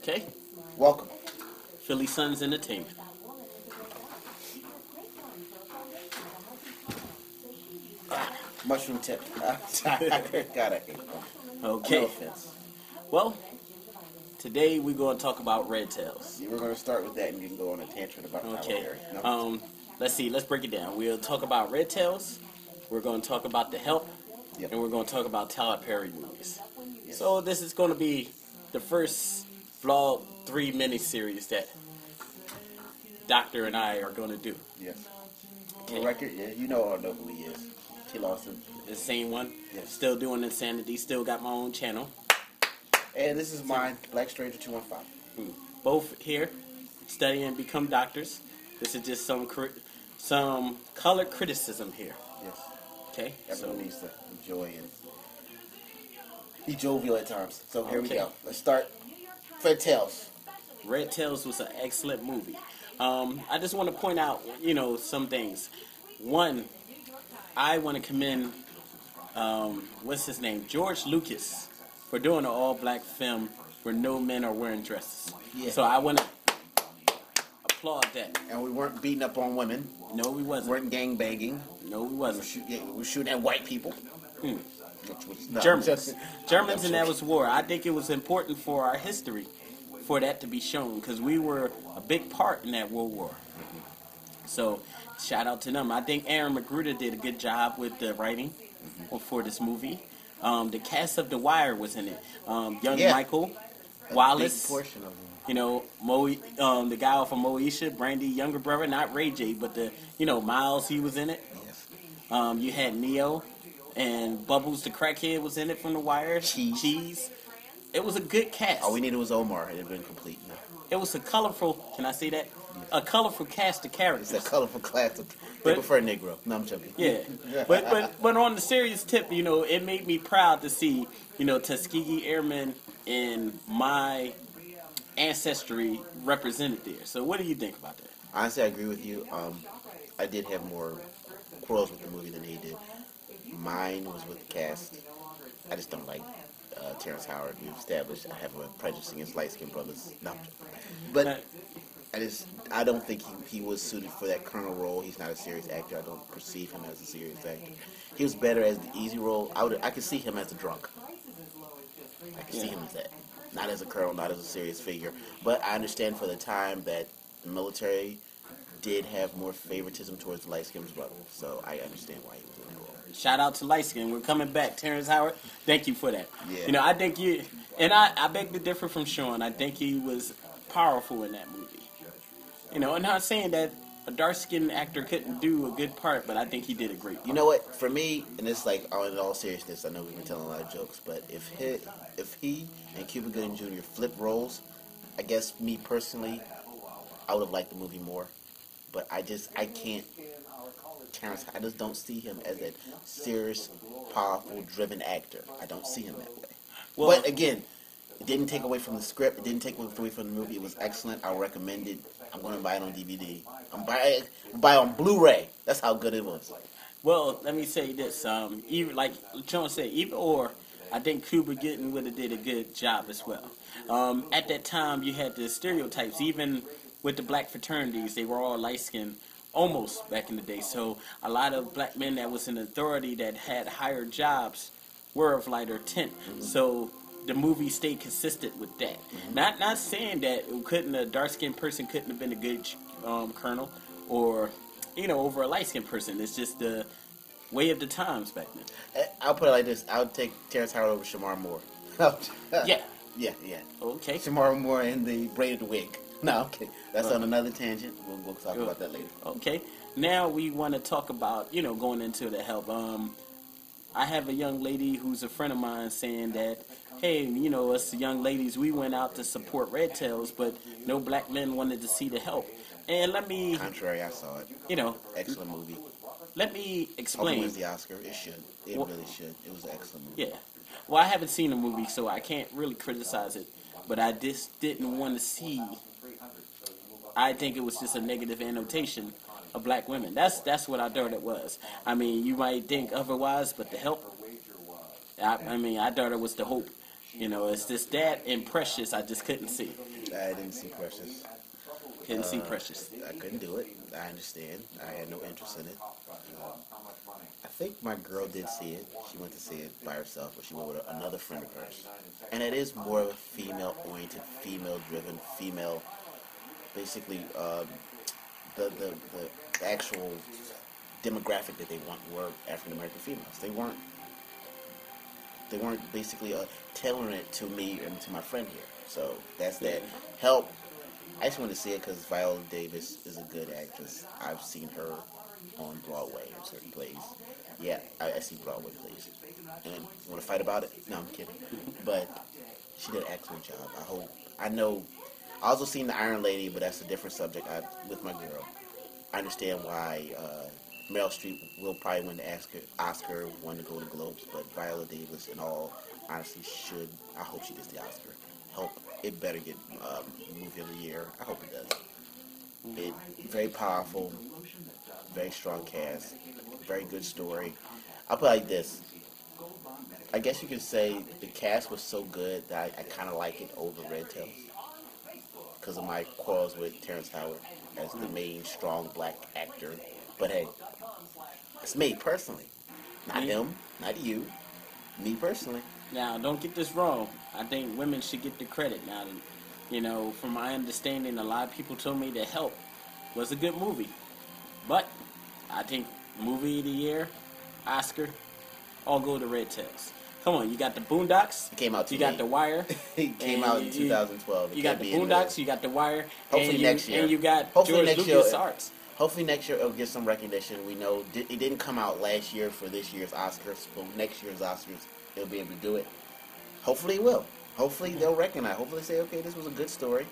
Okay, Welcome. Philly Suns Entertainment. Mushroom tip. Got it. Okay, No offense. well, today we're going to talk about Red Tails. We're going to start with that and you can go on a tangent about Tyler Okay, Perry. No? let's see, let's break it down. We'll talk about Red Tails, we're going to talk about The Help, Yep. and we're going to talk about Tyler Perry movies. Yes. So this is going to be the first Vlog 3 miniseries that Doctor and I are going to do. Yes. Okay. For the record, yeah, you all know who he is. T. Lawson. The same one. Yes. Still doing Insanity. Still got my own channel. And this is mine, Black Stranger 215. Both here, study and become doctors. This is just some color criticism here. Yes. Okay. Everyone needs to enjoy and be jovial at times. So here we Okay. go. Let's start. Red Tails. Red Tails was an excellent movie. I just want to point out, some things. One, I want to commend, what's his name, George Lucas, for doing an all-black film where no men are wearing dresses. Yeah. So I want to applaud that. And we weren't beating up on women. No, we We wasn't. weren't gang banging. No, we We wasn't. were shooting at white people. Which was no, Germans. just- Germans, I'm and that joking. was war. I think it was important for our history for that to be shown because we were a big part in that World War. So, shout out to them. I think Aaron McGruder did a good job with the writing for this movie. The cast of The Wire was in it. Young Yeah. Michael, A Wallace, big portion of them. the guy off of Moesha, Brandy, younger brother, not Ray J, but Miles, he was in it. Yes. You had Neo, and Bubbles the crackhead was in it from The Wire. Cheese. It was a good cast. All we needed was Omar. It had been complete. No. It was a colorful, can I say that? A colorful cast of characters. It's a colorful class. They But- prefer Negro. No, I'm joking. Yeah. But on the serious tip, it made me proud to see, Tuskegee Airmen in my ancestry represented there. So what do you think about that? Honestly, I agree with you. I did have more quarrels with the movie than he did. Mine was with the cast. I just don't like Terrence Howard. We've established I have a prejudice against light-skinned brothers. No, but I don't think he was suited for that Colonel role. He's not a serious actor. I don't perceive him as a serious actor. He was better as the easy role. I could see him as a drunk. I could see him as that. Not as a colonel, not as a serious figure. But I understand for the time that the military did have more favoritism towards the light-skinned brother. So I understand why he was in that role. Shout out to Light Skin. We're coming back. Terrence Howard, thank you for that. Yeah. I think I beg to differ from Sean. I think he was powerful in that movie. I'm not saying that a dark-skinned actor couldn't do a good part, but I think he did a great part. You know what? For me, and it's like, in all seriousness, I know we've been telling a lot of jokes, but if he and Cuba Gooding Jr. flip roles, I guess me personally, I would have liked the movie more. But I can't. Terrence, I just don't see him as that serious, powerful, driven actor. I don't see him that way. Well, But again, it didn't take away from the script. It didn't take away from the movie. It was excellent. I recommend it. I'm going to buy it on DVD. I'm buy it on Blu-ray. That's how good it was. Well, let me say this. Even like Sean said, I think Cuba Gooding would have did a good job as well. At that time, you had the stereotypes. Even with the black fraternities, they were all light-skinned almost back in the day. So a lot of black men that was in authority that had higher jobs were of lighter tint. Mm-hmm. So the movie stayed consistent with that. Mm-hmm. Not saying that a dark-skinned person couldn't have been a good colonel or over a light-skinned person. It's just the way of the times back then. I'll put it like this. I would take Terrence Howard over Shamar Moore. Yeah. Yeah. Okay. Shamar Moore in the braided wig. No, okay. That's on another tangent. We'll talk about that later. Okay. Now we want to talk about, going into The Help. I have a young lady who's a friend of mine saying that, hey, us young ladies, we went out to support Red Tails, but no black men wanted to see The Help. And let me... Contrary, I saw it. Excellent movie. Let me Hope it explain. wins the Oscar. It should. It really should. It was an excellent movie. Yeah. Well, I haven't seen the movie, so I can't really criticize it. But I just didn't want to see... I think it was just a negative annotation of black women. That's what I thought it was. I mean, you might think otherwise, but The Help, I thought it was the hope. It's just that and Precious I just couldn't see. I didn't see Precious. Couldn't see Precious. I couldn't do it. I understand. I had no interest in it. I think my girl did see it. She went to see it by herself, but she went with another friend of hers. And it is more of a female-oriented, female-driven, female. Basically, the actual demographic that they want were African American females. They weren't basically tailoring it to me and to my friend here. So that's that. Help. I just wanted to see it because Viola Davis is a good actress. I've seen her on Broadway in certain plays. Yeah, I see Broadway plays. And you want to fight about it? No, I'm kidding. But she did an excellent job. I know. I also seen The Iron Lady, but that's a different subject with my girl. I understand why Meryl Streep will probably win the Oscar, won the Golden Globes, but Viola Davis, in all honesty, should. I hope she gets the Oscar. It better get Movie of the Year. I hope it does. It very powerful, very strong cast, very good story. I'll put it like this. I guess you could say the cast was so good that I kind of like it over Red Tails because of my quarrels with Terrence Howard as the main strong black actor. But hey, it's me personally, not him, not you, me personally. Now, don't get this wrong. I think women should get the credit. Now, you know, from my understanding, a lot of people told me that Help was a good movie. But I think Movie of the Year, Oscar, all go to Red Tails. Come on, you got the Boondocks. It came out too You got The Wire. It came out in 2012. You got the Boondocks, you got The Wire. Hopefully next year. And you got Hopefully George next Lucas year, Arts. Hopefully next year it'll get some recognition. We know it didn't come out last year for this year's Oscars, but next year's Oscars it'll be able to do it. Hopefully it will. Hopefully they'll recognize. Hopefully say, okay, this was a good story.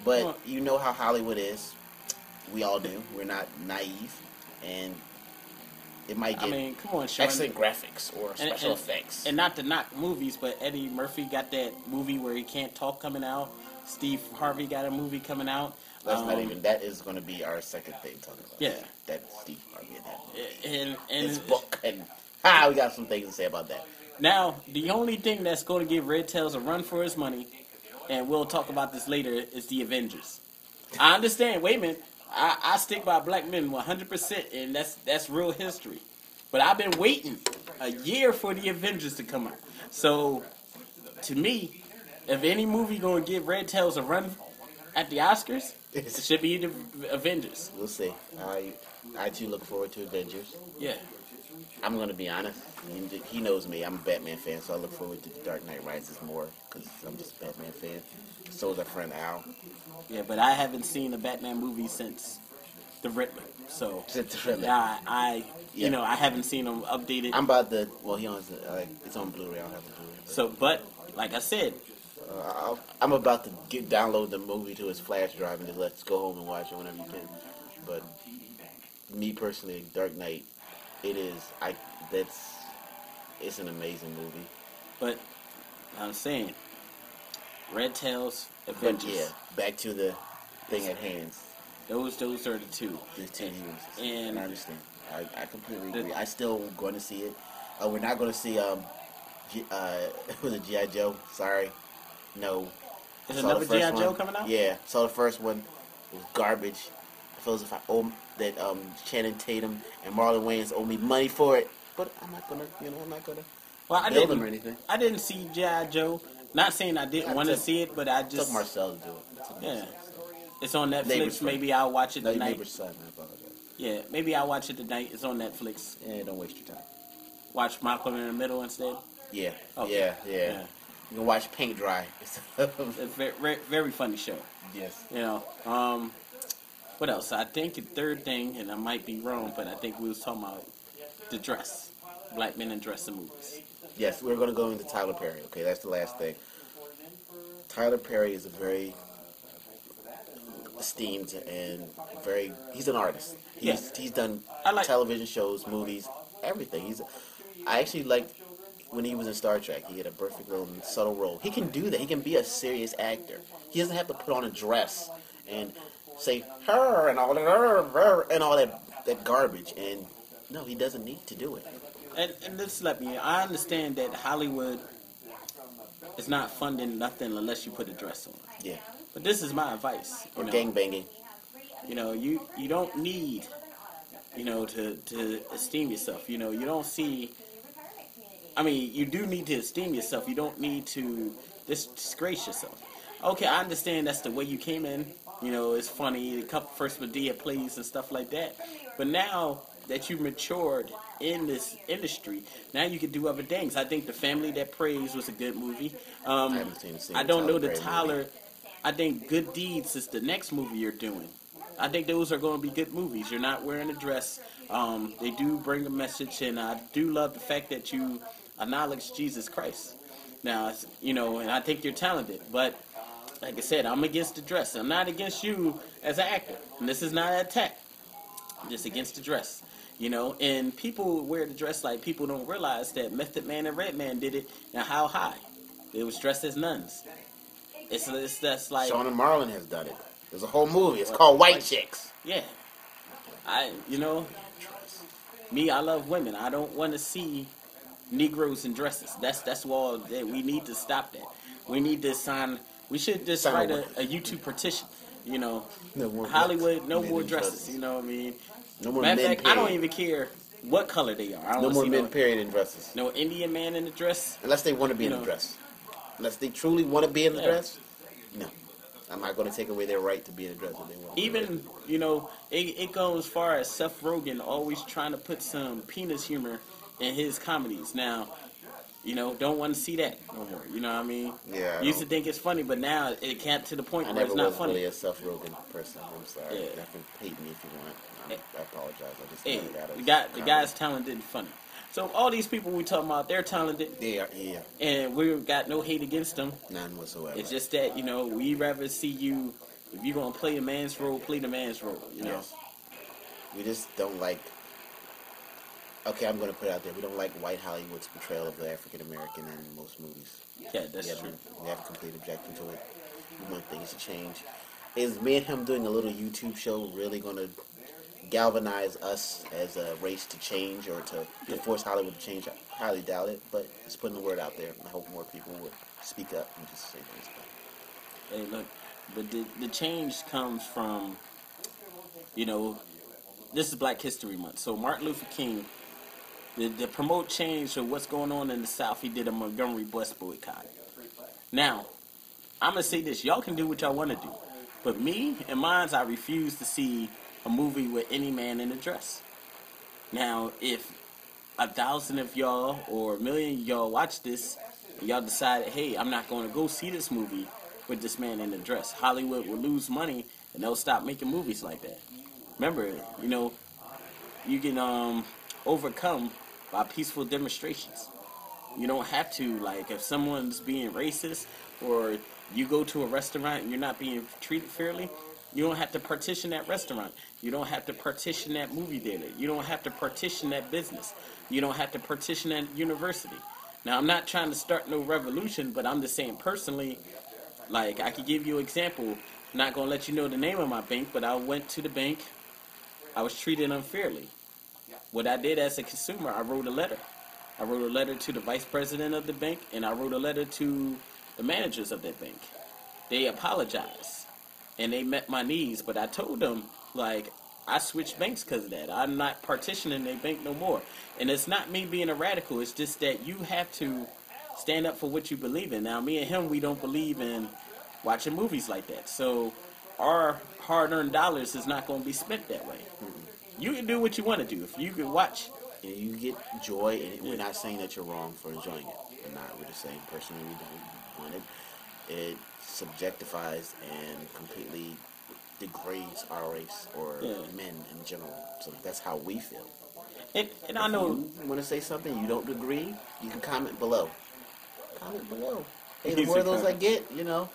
But you know how Hollywood is. We all do. We're not naive, and it might get come on, Sean. excellent graphics or special effects. And not to knock movies, but Eddie Murphy got that movie where he can't talk coming out. Steve Harvey got a movie coming out. That is going to be our second thing talking about. Yeah. That Steve Harvey and his book. And we got some things to say about that. Now, the only thing that's going to give Red Tails a run for his money, and we'll talk about this later, is the Avengers. I understand. Wait a minute. I stick by black men 100%, and that's real history. But I've been waiting a year for the Avengers to come out. So, to me, if any movie going to give Red Tails a run at the Oscars, it should be the Avengers. We'll see. I too look forward to Avengers. Yeah. I'm going to be honest. He knows me. I'm a Batman fan, so I look forward to The Dark Knight Rises more because I'm just a Batman fan. So is our friend Al. Yeah, but I haven't seen a Batman movie since The Riddler. So, I haven't seen them updated. I'm about to, it's on Blu-ray. I don't have the Blu-ray. So, but, like I said, I'm about to download the movie to his flash drive and just let's go home and watch it whenever you can. But me personally, Dark Knight, it's an amazing movie. But I'm saying, Red Tails, Avengers. But yeah, back to the thing at hand. Those are the two. The two heroes. And I understand. I completely agree. I still going to see it. We're not going to see was it G.I. Joe? Sorry. No. Is another G.I. Joe coming out? Yeah. Saw the first one. It was garbage. I feel as if I owe that Channing Tatum and Marlon Wayans owe me money for it. But I'm not gonna, build them or anything. I didn't see G.I. Joe. Not saying I didn't want to see it, but I just took Marcel to do it. Yeah. It's on Netflix. Maybe I'll watch it tonight. Neighbor's son. I apologize. Yeah, maybe I'll watch it tonight. It's on Netflix. Yeah, don't waste your time. Watch Malcolm in the Middle instead. Yeah. Okay. Yeah. You can watch paint dry. It's a very, very funny show. Yes. What else? I think the third thing, and I might be wrong, but I think we was talking about the dress. Black men in dress in movies. Yes, we're going to go into Tyler Perry. Okay, that's the last thing. Tyler Perry is a very esteemed and he's an artist. He's done television shows, movies, everything. I actually liked when he was in Star Trek. He had a perfect little subtle role. He can do that. He can be a serious actor. He doesn't have to put on a dress and say her and all that garbage. And no, he doesn't need to do it. And just let me. I understand that Hollywood is not funding nothing unless you put a dress on. Yeah. But this is my advice. Or gang banging. You know, you don't need, you know, to esteem yourself. You know, you don't see. I mean, you do need to esteem yourself. You don't need to disgrace yourself. Okay, I understand that's the way you came in. You know, it's funny, the couple first Madea plays and stuff like that. But now that you matured in this industry, now you can do other things. I think The Family That Prays was a good movie. I haven't seen a single I don't know the Perry Tyler. movie. I think Good Deeds is the next movie you're doing. I think those are going to be good movies. You're not wearing a dress. They do bring a message, and I do love the fact that you acknowledge Jesus Christ. Now, you know, and I think you're talented, but like I said, I'm against the dress. I'm not against you as an actor, and this is not an attack. I'm just against the dress, you know. And people wear the dress like people don't realize that Method Man and Redman did it. Now, how high? They was dressed as nuns. It's that's like Shawn and Marlon has done it. There's a whole movie. It's called White Chicks. yeah. You know, me, I love women. I don't want to see Negroes in dresses. That's all. We need to stop that. We need to sign. We should just write a YouTube petition. You know, No more Hollywood, no men more in dresses. dresses. You know what I mean? No more Matter of men. fact, I don't Period. even care what color they are. I don't No wanna more see men. Period in dresses. no Indian man in the dress. Unless they want to be in You the know. dress. Unless they truly want to be in the Yeah. dress. No. I'm not going to take away their right to be in a dress if they want. Even, you know, it goes as far as Seth Rogen always trying to put some penis humor in his comedies. Now, you know, don't want to see that no more. You know what I mean? Yeah. I Used to don't- think it's funny, but now it can't to the point I where it's never not was funny. really a Seth Rogen person. I'm sorry. Yeah. You can hate me if you want. I apologize. I just Hey, never got the guy's talented and funny. So all these people we talking about, they're talented, Yeah. and we got no hate against them. None whatsoever. It's just that, you know, we rather see you, if you're going to play the man's role, play the man's role, you know? Yes. We just don't like. Okay, I'm going to put it out there. We don't like white Hollywood's portrayal of the African American in most movies. Yeah, that's we true. We have a complete objection to it. We want things to change. Is me and him doing a little YouTube show really going to galvanize us as a race to change or to force Hollywood to change? I highly doubt it, but it's putting the word out there. I hope more people would speak up and just say things. Hey, look, but the change comes from, you know, this is Black History Month. So Martin Luther King, to promote change of what's going on in the South, he did a Montgomery bus boycott. Now, I'm going to say this. Y'all can do what y'all want to do. But me and mine, I refuse to see a movie with any man in a dress. Now, if 1,000 of y'all or 1,000,000 of y'all watch this, and y'all decided, hey, I'm not going to go see this movie with this man in a dress, Hollywood will lose money and they'll stop making movies like that. Remember, you know, you can overcome by peaceful demonstrations. You don't have to, like, if someone's being racist or you go to a restaurant and you're not being treated fairly, you don't have to partition that restaurant. You don't have to partition that movie theater. You don't have to partition that business. You don't have to partition that university. Now, I'm not trying to start no revolution, but I'm just saying personally, like, I could give you an example. I'm not going to let you know the name of my bank, but I went to the bank. I was treated unfairly. What I did as a consumer, I wrote a letter. I wrote a letter to the vice president of the bank, and I wrote a letter to the managers of that bank. They apologized, and they met my needs, but I told them, like, I switched banks because of that. I'm not partitioning their bank no more. And it's not me being a radical. It's just that you have to stand up for what you believe in. Now, me and him, we don't believe in watching movies like that. So our hard-earned dollars is not going to be spent that way. You can do what you want to do. If you can watch. And you get joy, and we're not saying that you're wrong for enjoying it. We're just saying personally we don't want it. It subjectifies and completely degrades our race or men in general. So that's how we feel. And I know. If you want to say something you don't agree, you can comment below. Comment below. Hey, the He's more a of those I comment. get, you know.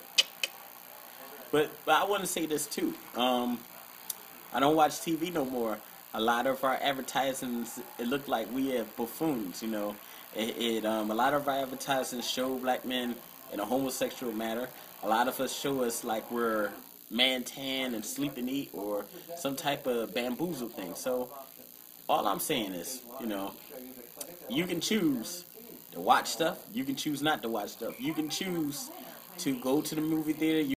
But I want to say this too. I don't watch TV no more. A lot of our advertisements, it look like we have buffoons, you know. A lot of our advertisements show black men in a homosexual manner. A lot of us show us like we're man tan and sleep and eat or some type of bamboozle thing. So all I'm saying is, you know, you can choose to watch stuff. You can choose not to watch stuff. You can choose to go to the movie theater.